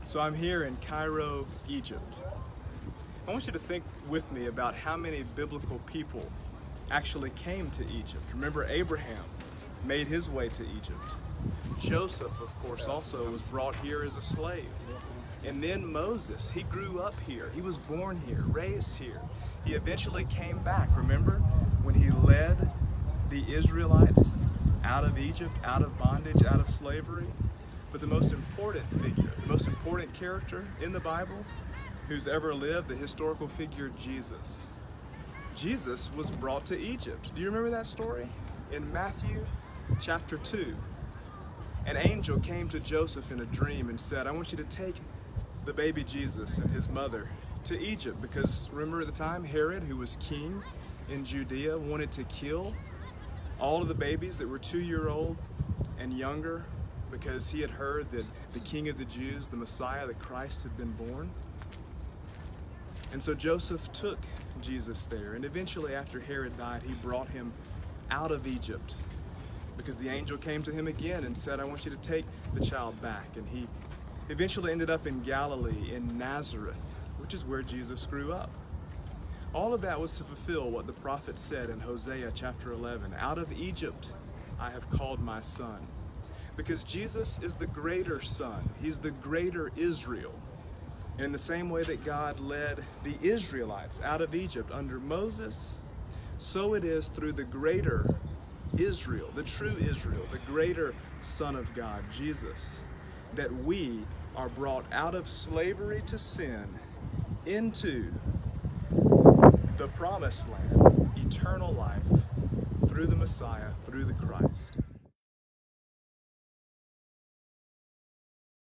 So I'm here in Cairo, Egypt. I want you to think with me about how many biblical people actually came to Egypt. Remember, Abraham made his way to Egypt. Joseph, of course, also was brought here as a slave. And then Moses, he grew up here. He was born here, raised here. He eventually came back, remember, when he led the Israelites out of Egypt, out of bondage, out of slavery. But the most important figure, the most important character in the Bible who's ever lived, the historical figure Jesus. Jesus was brought to Egypt. Do you remember that story? In Matthew chapter 2, an angel came to Joseph in a dream and said, I want you to take the baby Jesus and his mother to Egypt, because remember at the time, Herod, who was king in Judea, wanted to kill all of the babies that were 2-year-old and younger, because he had heard that the King of the Jews, the Messiah, the Christ, had been born. And so Joseph took Jesus there, and eventually after Herod died, he brought him out of Egypt, because the angel came to him again and said, I want you to take the child back. And he eventually ended up in Galilee, in Nazareth, which is where Jesus grew up. All of that was to fulfill what the prophet said in Hosea chapter 11, out of Egypt I have called my son. Because Jesus is the greater son. He's the greater Israel. And in the same way that God led the Israelites out of Egypt under Moses, so it is through the greater Israel, the true Israel, the greater Son of God, Jesus, that we are brought out of slavery to sin into the promised land, eternal life, through the Messiah, through the Christ.